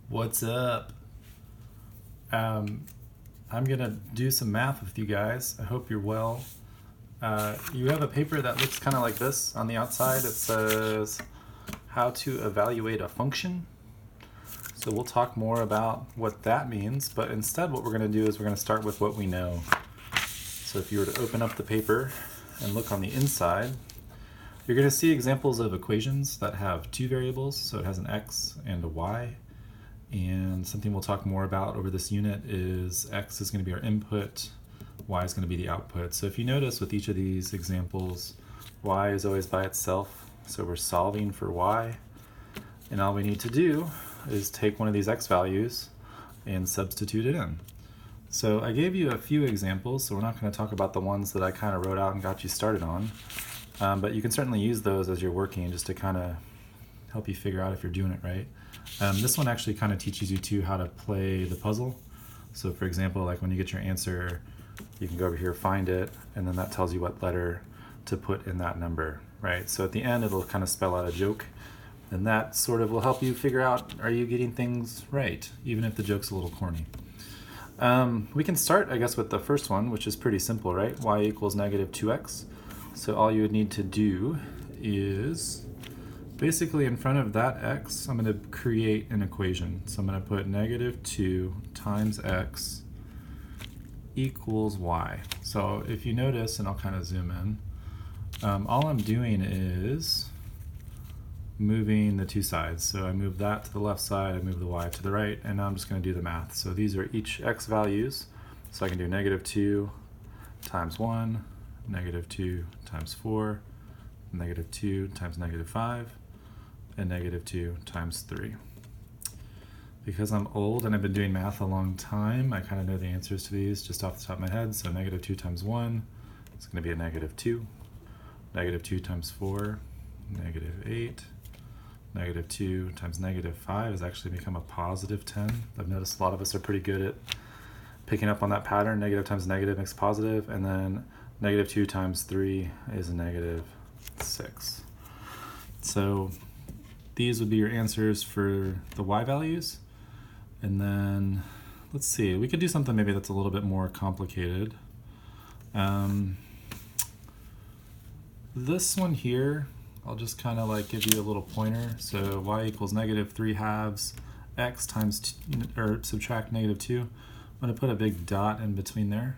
What's up? Um, I'm gonna do some math with you guys. I hope you're well. You have a paper that looks kind of like this on the outside. It says how to evaluate a function. So we'll talk more about what that means, but instead what we're gonna do is we're gonna start with what we know. So if you were to open up the paper and look on the inside, you're gonna see examples of equations that have two variables. So it has an x and a y. And something we'll talk more about over this unit is x is going to be our input, y is going to be the output. So if you notice with each of these examples, y is always by itself. So we're solving for y. And all we need to do is take one of these x values and substitute it in. So I gave you a few examples, so we're not going to talk about the ones that I kind of wrote out and got you started on. But you can certainly use those as you're working just to kind of help you figure out if you're doing it right. This one actually kind of teaches you too how to play the puzzle. So for example, like when you get your answer, you can go over here, find it, and then that tells you what letter to put in that number, right? So at the end, it'll kind of spell out a joke, and that sort of will help you figure out, are you getting things right, even if the joke's a little corny. We can start, I guess, with the first one, which is pretty simple, right? Y equals negative 2x. So all you would need to do is basically in front of that x, I'm going to create an equation. So I'm going to put negative 2 times x equals y. So if you notice, and I'll kind of zoom in, all I'm doing is moving the two sides. So I move that to the left side, I move the y to the right, and now I'm just going to do the math. So these are each x values. So I can do negative 2 times 1, negative 2 times 4, negative 2 times negative 5, and negative 2 times 3. Because I'm old and I've been doing math a long time, I kind of know the answers to these just off the top of my head. So negative 2 times 1 is going to be a negative 2. Negative 2 times 4, negative 8. Negative 2 times negative 5 has actually become a positive 10. I've noticed a lot of us are pretty good at picking up on that pattern. Negative times negative makes positive, and then negative 2 times 3 is a negative 6. So these would be your answers for the y values. And then, let's see, we could do something maybe that's a little bit more complicated. This one here, I'll just kind of like give you a little pointer. So y equals negative 3 halves x times, or subtract negative 2. I'm going to put a big dot in between there.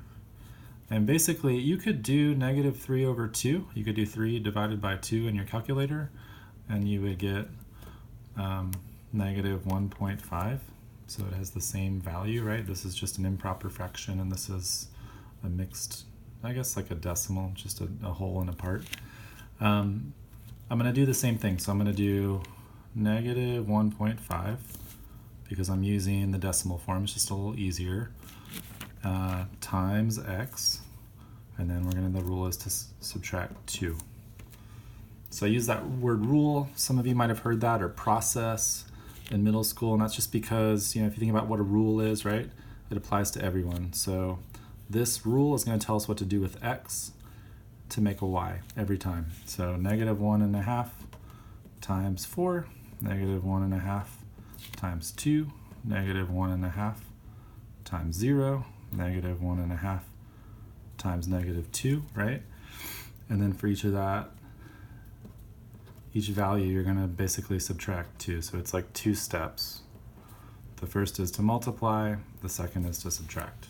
And basically, you could do negative 3 over 2. You could do 3 divided by 2 in your calculator, and you would get negative 1.5. So it has the same value, right? This is just an improper fraction, and this is a mixed, I guess like a decimal, just a whole and a part. I'm going to do the same thing. So I'm going to do negative 1.5 because I'm using the decimal form. It's just a little easier. Times x, and then the rule is to subtract 2. So I use that word rule. Some of you might have heard that, or process in middle school, and that's just because, if you think about what a rule is, right, it applies to everyone. So this rule is going to tell us what to do with x to make a y every time. So negative 1.5 times 4, negative 1.5 times 2, negative 1.5 times 0, negative 1.5 times negative 2, right? And then for each value, you're going to basically subtract 2. So it's like 2 steps. The first is to multiply, the second is to subtract,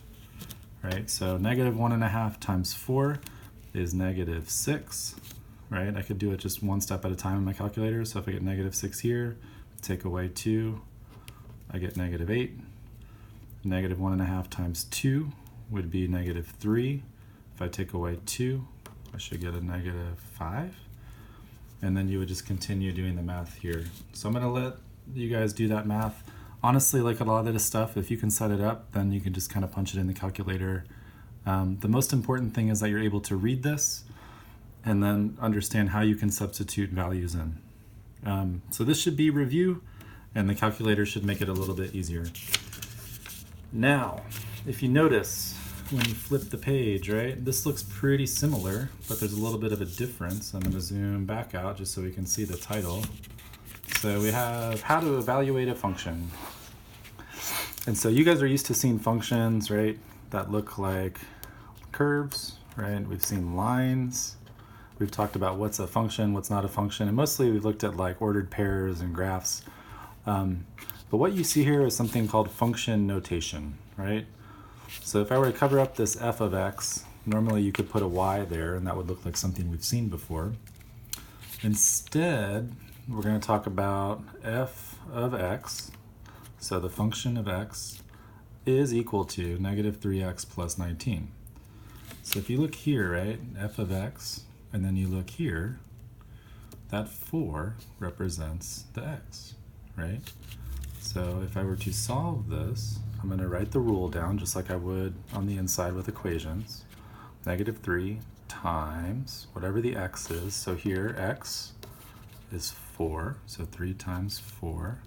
right? So negative 1.5 times 4 is negative 6, right? I could do it just one step at a time in my calculator. So if I get negative 6 here, take away 2, I get negative 8. Negative 1.5 times 2 would be negative 3. If I take away 2, I should get a negative 5. And then you would just continue doing the math here. So I'm going to let you guys do that math. Honestly, like a lot of this stuff, if you can set it up, then you can just kind of punch it in the calculator. The most important thing is that you're able to read this and then understand how you can substitute values in. So this should be review, and the calculator should make it a little bit easier. Now, if you notice, when you flip the page, right, this looks pretty similar, but there's a little bit of a difference. I'm going to zoom back out just so we can see the title. So we have how to evaluate a function. And so you guys are used to seeing functions, right, that look like curves, right? We've seen lines. We've talked about what's a function, what's not a function, and mostly we've looked at like ordered pairs and graphs. But what you see here is something called function notation, right? So if I were to cover up this f of x, normally you could put a y there, and that would look like something we've seen before. Instead, we're going to talk about f of x. So the function of x is equal to negative 3x plus 19. So if you look here, right, f of x, and then you look here, that 4 represents the x, right? So if I were to solve this, I'm going to write the rule down just like I would on the inside with equations. Negative 3 times whatever the x is. So here, x is 4, so 3 times 4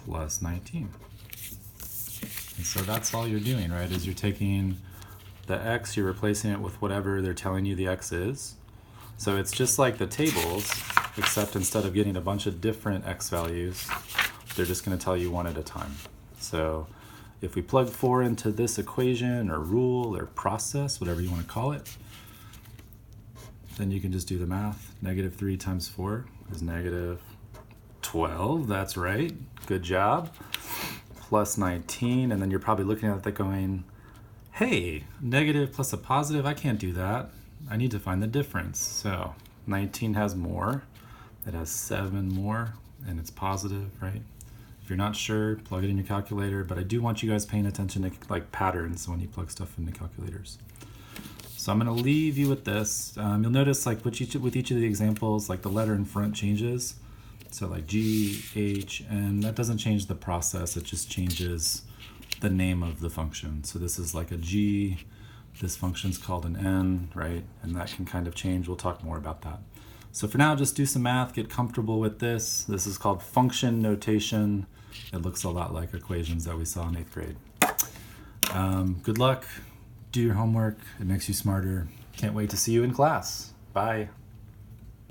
plus 19. And so that's all you're doing, right, is you're taking the x, you're replacing it with whatever they're telling you the x is. So it's just like the tables, except instead of getting a bunch of different x values, they're just going to tell you one at a time. So if we plug 4 into this equation or rule or process, whatever you want to call it, then you can just do the math. Negative 3 times 4 is negative 12. That's right. Good job. Plus 19. And then you're probably looking at that going, hey, negative plus a positive, I can't do that. I need to find the difference. So 19 has more. It has 7 more, and it's positive, right? If you're not sure, plug it in your calculator, but I do want you guys paying attention to like patterns when you plug stuff into calculators. So I'm going to leave you with this. You'll notice like with each of the examples, like the letter in front changes. So like G, H, N, that doesn't change the process, it just changes the name of the function. So this is like a G, this function's called an N, right? And that can kind of change. We'll talk more about that. So for now, just do some math, get comfortable with this. This is called function notation. It looks a lot like equations that we saw in 8th grade. Good luck, do your homework, it makes you smarter. Can't wait to see you in class. Bye.